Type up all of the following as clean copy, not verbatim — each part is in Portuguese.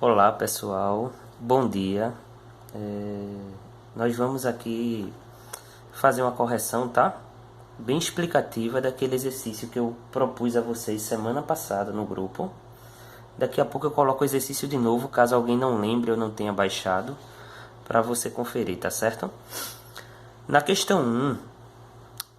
Olá pessoal, bom dia. Nós vamos aqui fazer uma correção, tá? Bem explicativa daquele exercício que eu propus a vocês semana passada no grupo. Daqui a pouco eu coloco o exercício de novo, caso alguém não lembre ou não tenha baixado, para você conferir, tá certo? Na questão 1,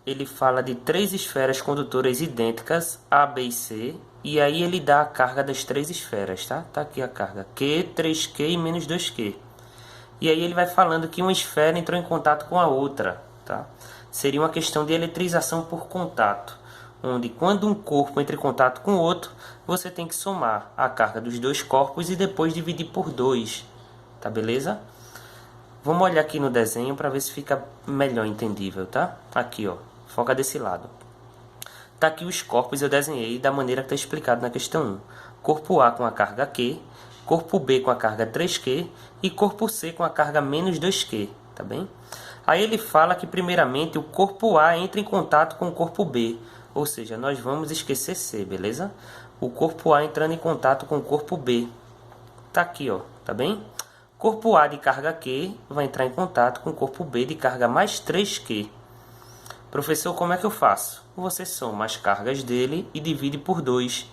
ele fala de três esferas condutoras idênticas, A, B e C, e aí ele dá a carga das três esferas, tá? Tá aqui a carga Q, 3Q e menos 2Q. E aí ele vai falando que uma esfera entrou em contato com a outra, tá? Seria uma questão de eletrização por contato, onde quando um corpo entra em contato com o outro, você tem que somar a carga dos dois corpos e depois dividir por 2, tá beleza? Vamos olhar aqui no desenho para ver se fica melhor entendível, tá? Aqui, ó, foca desse lado. Tá aqui os corpos, eu desenhei da maneira que está explicado na questão 1. Corpo A com a carga Q, corpo B com a carga 3Q e corpo C com a carga menos 2Q, tá bem? Aí ele fala que primeiramente o corpo A entra em contato com o corpo B, ou seja, nós vamos esquecer C, beleza? O corpo A entrando em contato com o corpo B. Tá aqui, ó, tá bem? Corpo A de carga Q vai entrar em contato com o corpo B de carga mais 3Q. Professor, como é que eu faço? Você soma as cargas dele e divide por 2.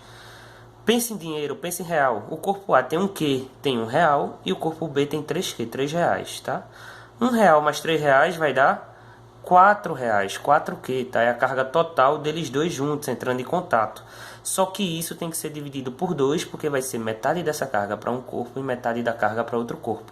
Pense em dinheiro, pense em real. O corpo A tem um Q, tem R$1, e o corpo B tem 3Q, R$3, tá? R$1 mais R$3 vai dar R$4, 4Q, tá? É a carga total deles dois juntos, entrando em contato. Só que isso tem que ser dividido por 2, porque vai ser metade dessa carga para um corpo e metade da carga para outro corpo.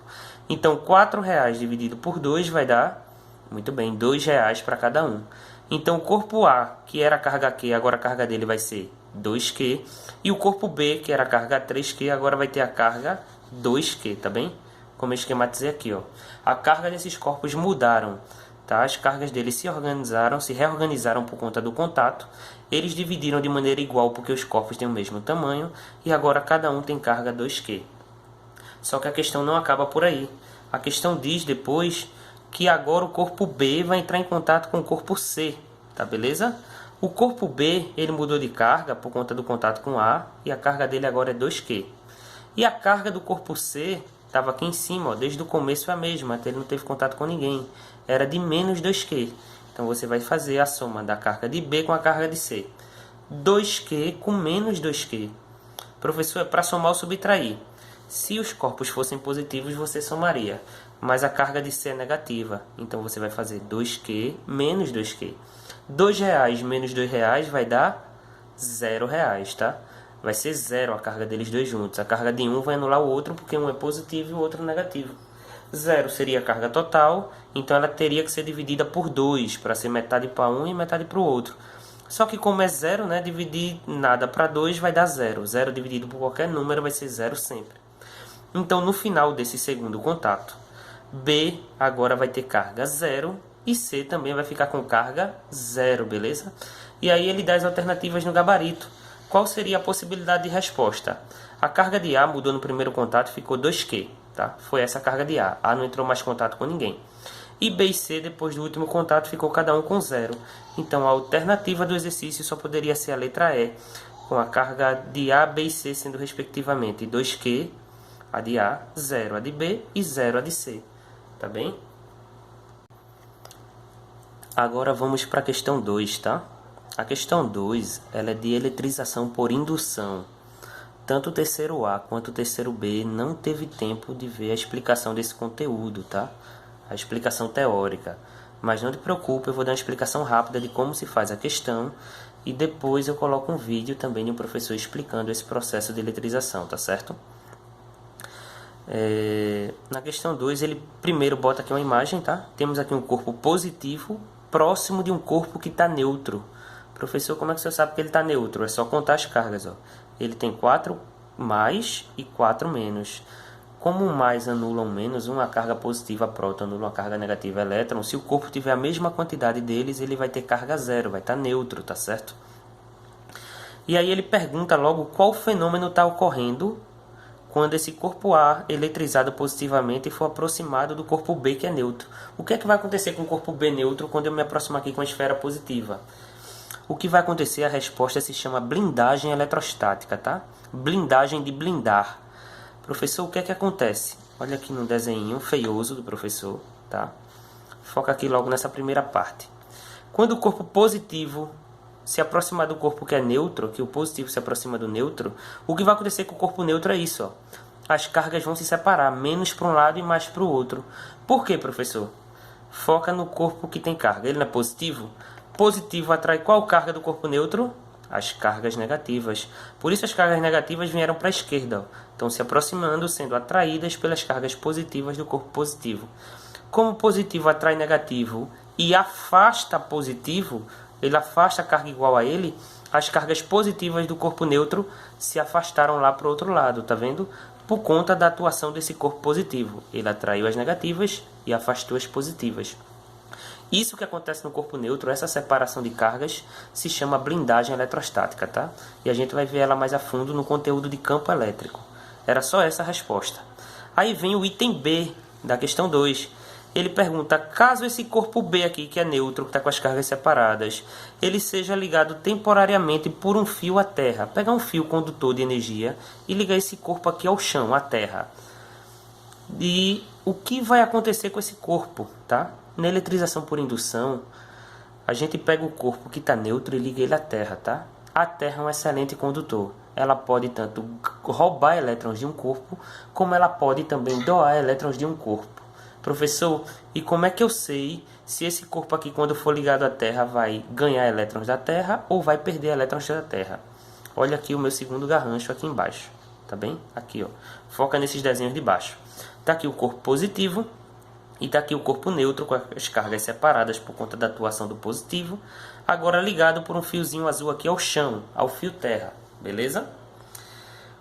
Então, R$4 dividido por 2 vai dar, muito bem, R$2 para cada um. Então, o corpo A, que era a carga Q, agora a carga dele vai ser 2Q. E o corpo B, que era a carga 3Q, agora vai ter a carga 2Q, tá bem? Como eu esquematizei aqui, ó. A carga desses corpos mudaram, tá? As cargas deles se organizaram, se reorganizaram por conta do contato. Eles dividiram de maneira igual porque os corpos têm o mesmo tamanho. E agora cada um tem carga 2Q. Só que a questão não acaba por aí. A questão diz depois que agora o corpo B vai entrar em contato com o corpo C, tá beleza? O corpo B, ele mudou de carga por conta do contato com A, e a carga dele agora é 2Q. E a carga do corpo C estava aqui em cima, ó, desde o começo é a mesma, até ele não teve contato com ninguém. Era de menos 2Q. Então você vai fazer a soma da carga de B com a carga de C. 2Q com menos 2Q. Professor, é para somar ou subtrair. Se os corpos fossem positivos, você somaria. Mas a carga de C é negativa. Então você vai fazer 2Q menos 2Q. R$2 menos R$2 vai dar R$0, tá? Vai ser 0 a carga deles dois juntos. A carga de um vai anular o outro, porque um é positivo e o outro negativo. 0 seria a carga total, então ela teria que ser dividida por 2, para ser metade para um e metade para o outro. Só que como é 0, né, dividir nada para 2 vai dar 0. 0 dividido por qualquer número vai ser 0 sempre. Então, no final desse segundo contato, B agora vai ter carga 0 e C também vai ficar com carga 0, beleza? E aí ele dá as alternativas no gabarito. Qual seria a possibilidade de resposta? A carga de A mudou no primeiro contato e ficou 2Q, tá? Foi essa a carga de A. A não entrou mais em contato com ninguém. E B e C, depois do último contato, ficou cada um com 0. Então, a alternativa do exercício só poderia ser a letra E, com a carga de A, B e C sendo respectivamente 2Q, a de A, 0 a de B e 0 a de C. Tá bem? Agora vamos para a questão 2, tá? A questão 2, ela é de eletrização por indução. Tanto o terceiro A quanto o terceiro B não teve tempo de ver a explicação desse conteúdo, tá? A explicação teórica. Mas não te preocupe, eu vou dar uma explicação rápida de como se faz a questão e depois eu coloco um vídeo também de um professor explicando esse processo de eletrização, tá certo? Na questão 2, ele primeiro bota aqui uma imagem, tá? Temos aqui um corpo positivo próximo de um corpo que está neutro. Professor, como é que você sabe que ele está neutro? É só contar as cargas, ó. Ele tem 4 mais e 4 menos. Como um mais anula um menos, uma carga positiva próton anula uma carga negativa elétron, se o corpo tiver a mesma quantidade deles, ele vai ter carga 0, vai estar neutro, tá certo? E aí ele pergunta logo qual fenômeno está ocorrendo quando esse corpo A eletrizado positivamente for aproximado do corpo B, que é neutro. O que é que vai acontecer com o corpo B neutro quando eu me aproximar aqui com a esfera positiva? O que vai acontecer, a resposta se chama blindagem eletrostática, tá? Blindagem de blindar. Professor, o que é que acontece? Olha aqui no desenho feioso do professor, tá? Foca aqui logo nessa primeira parte. Quando o corpo positivo se aproximar do corpo que é neutro, que o positivo se aproxima do neutro, o que vai acontecer com o corpo neutro é isso, ó. As cargas vão se separar, menos para um lado e mais para o outro. Por quê, professor? Foca no corpo que tem carga. Ele não é positivo? Positivo atrai qual carga do corpo neutro? As cargas negativas. Por isso as cargas negativas vieram para a esquerda, ó. Estão se aproximando, sendo atraídas pelas cargas positivas do corpo positivo. Como positivo atrai negativo e afasta positivo, ele afasta a carga igual a ele, as cargas positivas do corpo neutro se afastaram lá para o outro lado, tá vendo? Por conta da atuação desse corpo positivo. Ele atraiu as negativas e afastou as positivas. Isso que acontece no corpo neutro, essa separação de cargas, se chama blindagem eletrostática, tá? E a gente vai ver ela mais a fundo no conteúdo de campo elétrico. Era só essa a resposta. Aí vem o item B da questão 2. Ele pergunta, caso esse corpo B aqui, que é neutro, que está com as cargas separadas, ele seja ligado temporariamente por um fio à Terra. Pegar um fio condutor de energia e ligar esse corpo aqui ao chão, à Terra. E o que vai acontecer com esse corpo, tá? Na eletrização por indução, a gente pega o corpo que está neutro e liga ele à Terra, tá? A Terra é um excelente condutor. Ela pode tanto roubar elétrons de um corpo, como ela pode também doar elétrons de um corpo. Professor, e como é que eu sei se esse corpo aqui, quando for ligado à Terra, vai ganhar elétrons da Terra ou vai perder elétrons da Terra? Olha aqui o meu segundo garrancho aqui embaixo, tá bem? Aqui, ó. Foca nesses desenhos de baixo. Tá aqui o corpo positivo e tá aqui o corpo neutro com as cargas separadas por conta da atuação do positivo. Agora ligado por um fiozinho azul aqui ao chão, ao fio Terra, beleza?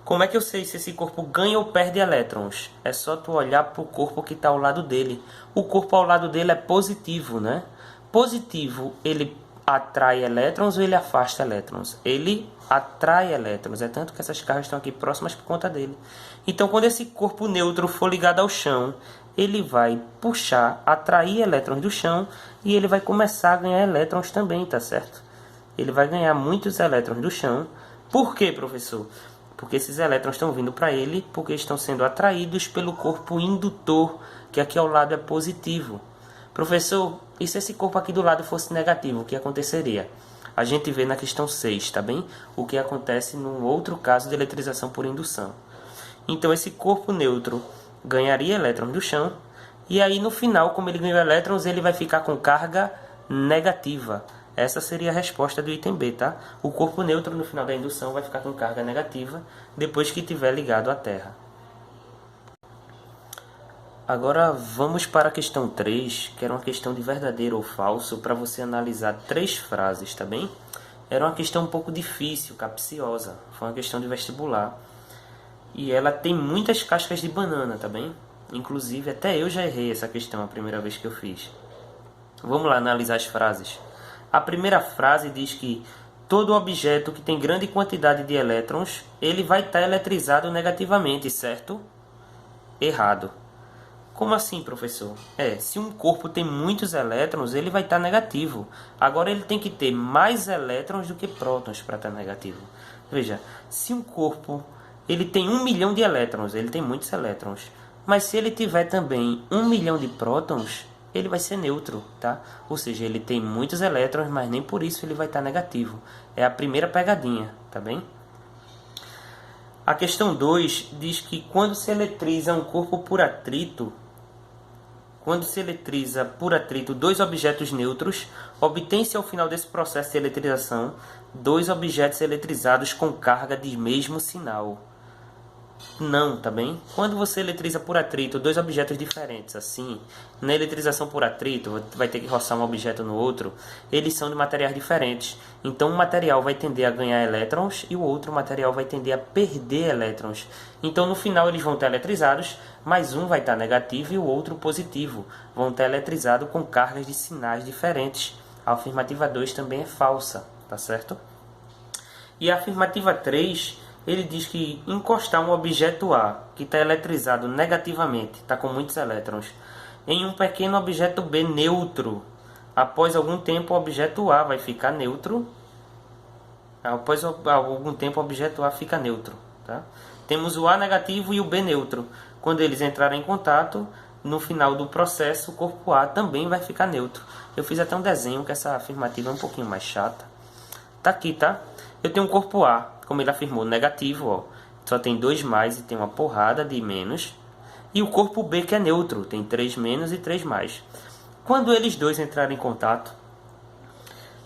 Como é que eu sei se esse corpo ganha ou perde elétrons? É só tu olhar para o corpo que está ao lado dele. O corpo ao lado dele é positivo, né? Positivo, ele atrai elétrons ou ele afasta elétrons? Ele atrai elétrons. É tanto que essas cargas estão aqui próximas por conta dele. Então, quando esse corpo neutro for ligado ao chão, ele vai puxar, atrair elétrons do chão e ele vai começar a ganhar elétrons também, tá certo? Ele vai ganhar muitos elétrons do chão. Por quê, professor? Porque esses elétrons estão vindo para ele porque estão sendo atraídos pelo corpo indutor, que aqui ao lado é positivo. Professor, e se esse corpo aqui do lado fosse negativo, o que aconteceria? A gente vê na questão 6, tá bem? O que acontece num outro caso de eletrização por indução. Então esse corpo neutro ganharia elétrons do chão, e aí no final, como ele ganhou elétrons, ele vai ficar com carga negativa. Essa seria a resposta do item B, tá? O corpo neutro no final da indução vai ficar com carga negativa depois que estiver ligado à Terra. Agora vamos para a questão 3, que era uma questão de verdadeiro ou falso, para você analisar 3 frases, tá bem? Era uma questão um pouco difícil, capciosa, foi uma questão de vestibular. E ela tem muitas cascas de banana, tá bem? Inclusive, até eu já errei essa questão a primeira vez que eu fiz. Vamos lá analisar as frases. A primeira frase diz que todo objeto que tem grande quantidade de elétrons, ele vai estar eletrizado negativamente, certo? Errado. Como assim, professor? Se um corpo tem muitos elétrons, ele vai estar negativo. Agora ele tem que ter mais elétrons do que prótons para estar negativo. Veja, se um corpo ele tem 1 milhão de elétrons, ele tem muitos elétrons. Mas se ele tiver também 1 milhão de prótons, ele vai ser neutro, tá? Ou seja, ele tem muitos elétrons, mas nem por isso ele vai estar negativo. É a primeira pegadinha, tá bem? A questão 2 diz que quando se eletriza um corpo por atrito, dois objetos neutros, obtém-se ao final desse processo de eletrização 2 objetos eletrizados com carga de mesmo sinal. Não, tá bem? Quando você eletriza por atrito 2 objetos diferentes, assim, na eletrização por atrito, vai ter que roçar um objeto no outro, eles são de materiais diferentes. Então, um material vai tender a ganhar elétrons e o outro material vai tender a perder elétrons. Então, no final, eles vão estar eletrizados, mas um vai estar negativo e o outro positivo. Vão estar eletrizados com cargas de sinais diferentes. A afirmativa 2 também é falsa, tá certo? E a afirmativa 3... ele diz que encostar um objeto A, que está eletrizado negativamente, está com muitos elétrons, em um pequeno objeto B neutro, após algum tempo o objeto A vai ficar neutro, após algum tempo o objeto A fica neutro, tá? temos o A negativo e o B neutro. Quando eles entrarem em contato, no final do processo, o corpo A também vai ficar neutro. Eu fiz até um desenho, que essa afirmativa é um pouquinho mais chata. Tá aqui, tá? Eu tenho um corpo A, como ele afirmou, negativo, ó. Só tem 2 mais e tem uma porrada de menos. E o corpo B, que é neutro, tem 3 menos e 3 mais. Quando eles dois entrarem em contato,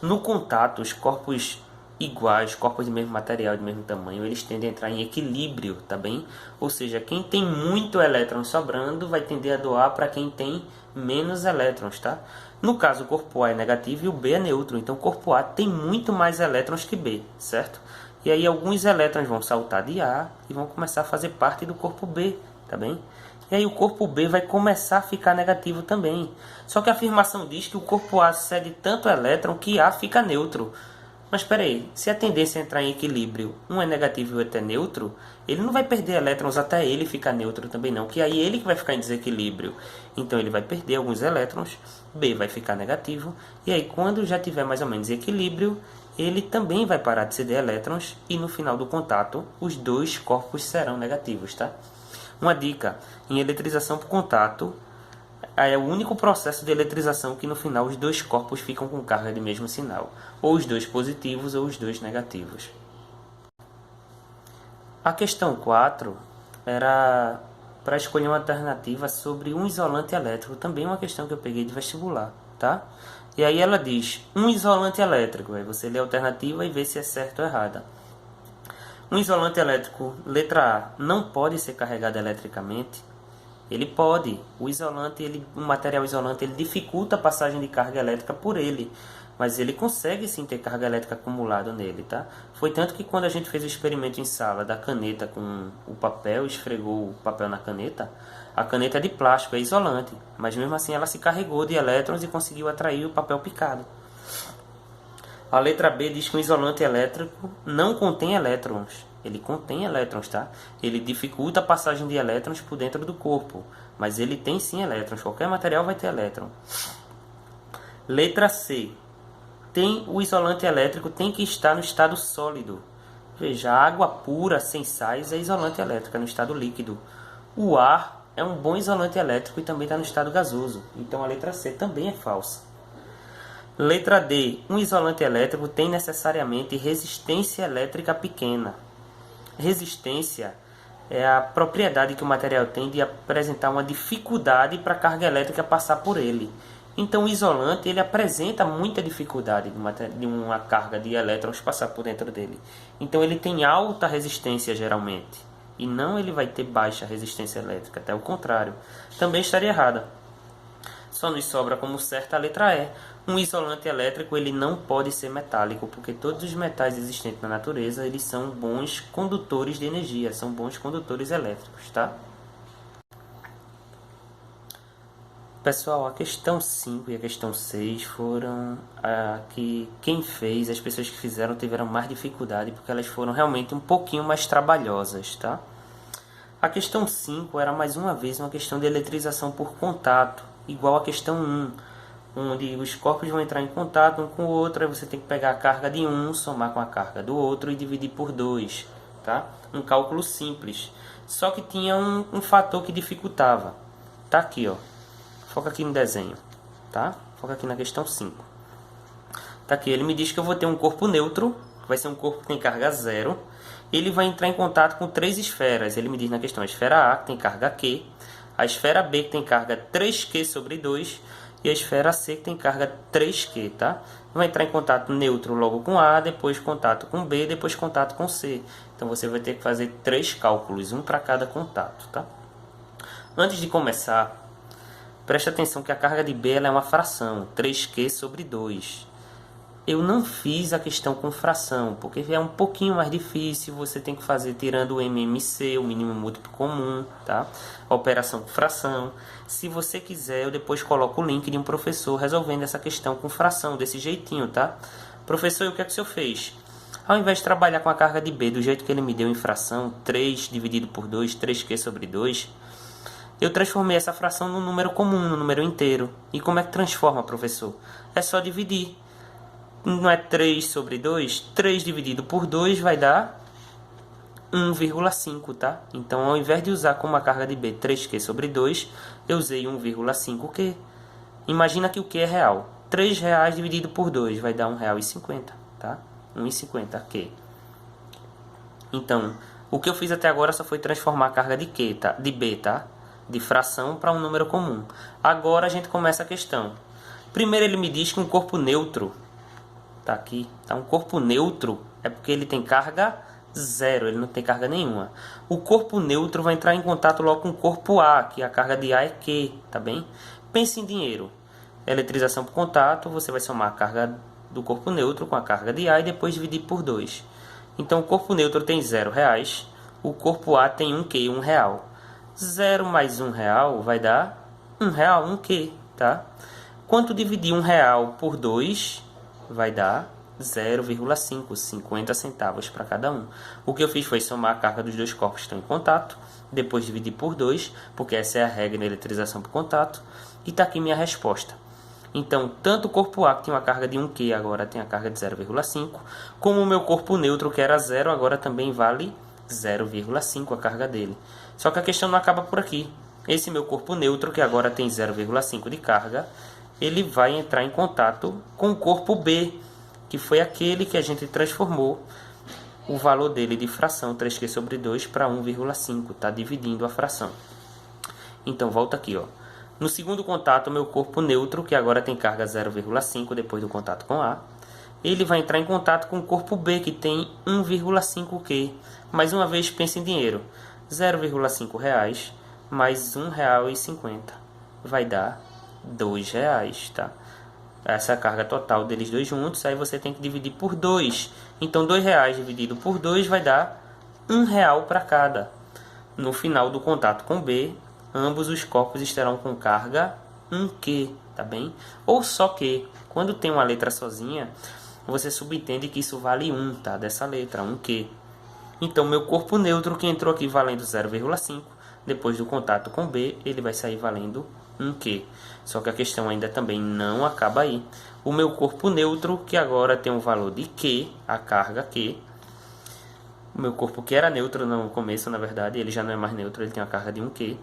no contato, os corpos iguais, corpos de mesmo material, de mesmo tamanho, eles tendem a entrar em equilíbrio, tá bem? Ou seja, quem tem muito elétron sobrando vai tender a doar para quem tem menos elétrons, tá? No caso, o corpo A é negativo e o B é neutro, então o corpo A tem muito mais elétrons que B, certo? E aí alguns elétrons vão saltar de A e vão começar a fazer parte do corpo B, tá bem? E aí o corpo B vai começar a ficar negativo também. Só que a afirmação diz que o corpo A cede tanto elétron que A fica neutro. Mas espera aí, se a tendência é entrar em equilíbrio, um é negativo e o outro é neutro, ele não vai perder elétrons até ele ficar neutro também não, que aí ele que vai ficar em desequilíbrio. Então ele vai perder alguns elétrons, B vai ficar negativo, e aí quando já tiver mais ou menos equilíbrio, ele também vai parar de ceder elétrons, e no final do contato, os dois corpos serão negativos, tá? Uma dica, em eletrização por contato, é o único processo de eletrização que no final os dois corpos ficam com carga de mesmo sinal, ou os dois positivos ou os dois negativos. A questão 4 era para escolher uma alternativa sobre um isolante elétrico, também uma questão que eu peguei de vestibular, tá? E aí ela diz, um isolante elétrico, aí você lê a alternativa e vê se é certo ou errada. Um isolante elétrico, letra A, não pode ser carregado eletricamente. Ele pode. O material isolante, ele dificulta a passagem de carga elétrica por ele. Mas ele consegue sim ter carga elétrica acumulada nele, tá? Foi tanto que quando a gente fez o experimento em sala da caneta com o papel, esfregou o papel na caneta, a caneta é de plástico, é isolante. Mas mesmo assim ela se carregou de elétrons e conseguiu atrair o papel picado. A letra B diz que um isolante elétrico não contém elétrons. Ele contém elétrons, tá? Ele dificulta a passagem de elétrons por dentro do corpo. Mas ele tem sim elétrons. Qualquer material vai ter elétron. Letra C. O isolante elétrico tem que estar no estado sólido. Veja, a água pura, sem sais, é isolante elétrico, é no estado líquido. O ar é um bom isolante elétrico e também está no estado gasoso. Então a letra C também é falsa. Letra D. Um isolante elétrico tem necessariamente resistência elétrica pequena. Resistência é a propriedade que o material tem de apresentar uma dificuldade para a carga elétrica passar por ele. Então o isolante ele apresenta muita dificuldade de uma carga de elétrons passar por dentro dele. Então ele tem alta resistência geralmente. E não ele vai ter baixa resistência elétrica, até o contrário. Também estaria errada. Só nos sobra como certa a letra E. Um isolante elétrico ele não pode ser metálico, porque todos os metais existentes na natureza eles são bons condutores de energia, são bons condutores elétricos, tá? Pessoal, a questão 5 e a questão 6 foram a que quem fez, as pessoas que fizeram tiveram mais dificuldade, porque elas foram realmente um pouquinho mais trabalhosas, tá? A questão 5 era mais uma vez uma questão de eletrização por contato, igual a questão 1, onde os corpos vão entrar em contato um com o outro, aí você tem que pegar a carga de um, somar com a carga do outro e dividir por 2, tá? Um cálculo simples. Só que tinha um fator que dificultava. Tá aqui, ó. Foca aqui no desenho, tá? Foca aqui na questão 5. Tá aqui, ele me diz que eu vou ter um corpo neutro, que vai ser um corpo que tem carga 0. Ele vai entrar em contato com 3 esferas. Ele me diz na questão a esfera A, que tem carga Q, a esfera B, que tem carga 3Q sobre 2, e a esfera C, que tem carga 3Q, tá? Vai entrar em contato neutro logo com A, depois contato com B, depois contato com C. Então você vai ter que fazer 3 cálculos, um para cada contato, tá? Antes de começar, preste atenção que a carga de B ela é uma fração, 3Q sobre 2. Eu não fiz a questão com fração, porque é um pouquinho mais difícil, você tem que fazer tirando o MMC, o mínimo múltiplo comum, tá? A operação com fração. Se você quiser, eu depois coloco o link de um professor resolvendo essa questão com fração, desse jeitinho, tá? Professor, e o que é que o senhor fez? Ao invés de trabalhar com a carga de B do jeito que ele me deu em fração, 3 dividido por 2, 3Q sobre 2, eu transformei essa fração num número comum, num número inteiro. E como é que transforma, professor? É só dividir. Não é 3 sobre 2? 3 dividido por 2 vai dar 1,5, tá? Então, ao invés de usar como a carga de B 3Q sobre 2, eu usei 1,5Q. Imagina que o Q é real. R$3 dividido por 2 vai dar R$1,50, tá? 1,50Q. Então, o que eu fiz até agora só foi transformar a carga de Q, tá? De B, tá? De fração para um número comum. Agora a gente começa a questão. Primeiro ele me diz que um corpo neutro, tá aqui, tá? Um corpo neutro é porque ele tem carga zero, ele não tem carga nenhuma. O corpo neutro vai entrar em contato logo com o corpo A, que a carga de A é Q, tá bem? Pense em dinheiro. Eletrização por contato, você vai somar a carga do corpo neutro com a carga de A e depois dividir por 2. Então o corpo neutro tem R$0, o corpo A tem 1Q, R$1. 0 mais R$1 vai dar R$1, 1Q, tá? Quanto dividir R$1 por 2 vai dar 0,5, 50 centavos para cada um. O que eu fiz foi somar a carga dos dois corpos que estão em contato, depois dividir por 2, porque essa é a regra da eletrização por contato, e está aqui minha resposta. Então, tanto o corpo A, que tem uma carga de 1Q, agora tem a carga de 0,5, como o meu corpo neutro, que era 0, agora também vale 0,5 a carga dele. Só que a questão não acaba por aqui. Esse meu corpo neutro, que agora tem 0,5 de carga, ele vai entrar em contato com o corpo B, que foi aquele que a gente transformou o valor dele de fração 3Q sobre 2 para 1,5, está dividindo a fração. Então, volta aqui, ó. No segundo contato, meu corpo neutro, que agora tem carga 0,5 depois do contato com A, ele vai entrar em contato com o corpo B, que tem 1,5Q. Mais uma vez, pense em dinheiro. R$0,5 mais R$1,50 vai dar R$2, tá? Essa é a carga total deles dois juntos, aí você tem que dividir por 2. Então, R$2 dividido por 2 vai dar R$1 para cada. No final do contato com B, ambos os corpos estarão com carga 1Q, tá bem? Ou só que, quando tem uma letra sozinha, você subentende que isso vale 1, tá? Dessa letra, 1Q. Então, meu corpo neutro, que entrou aqui valendo 0,5, depois do contato com B, ele vai sair valendo 1Q. Só que a questão ainda também não acaba aí. O meu corpo neutro, que agora tem um valor de Q, a carga Q. O meu corpo que era neutro no começo, na verdade, ele já não é mais neutro, ele tem uma carga de 1Q.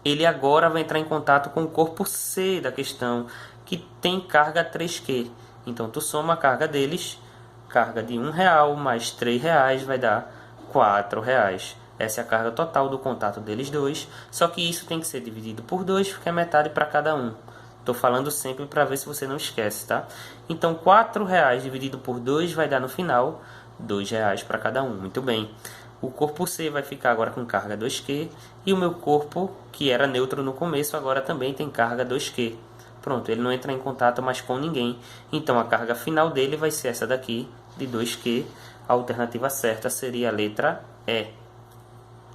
Ele agora vai entrar em contato com o corpo C da questão, que tem carga 3Q. Então, tu soma a carga deles, carga de R$1 mais R$3 vai dar R$4. Essa é a carga total do contato deles dois, só que isso tem que ser dividido por 2, porque é metade para cada um. Estou falando sempre para ver se você não esquece, tá? Então, R$4 dividido por 2 vai dar no final R$2 para cada um. Muito bem. O corpo C vai ficar agora com carga 2Q, e o meu corpo, que era neutro no começo, agora também tem carga 2Q. Pronto, ele não entra em contato mais com ninguém. Então, a carga final dele vai ser essa daqui, de 2Q. A alternativa certa seria a letra E.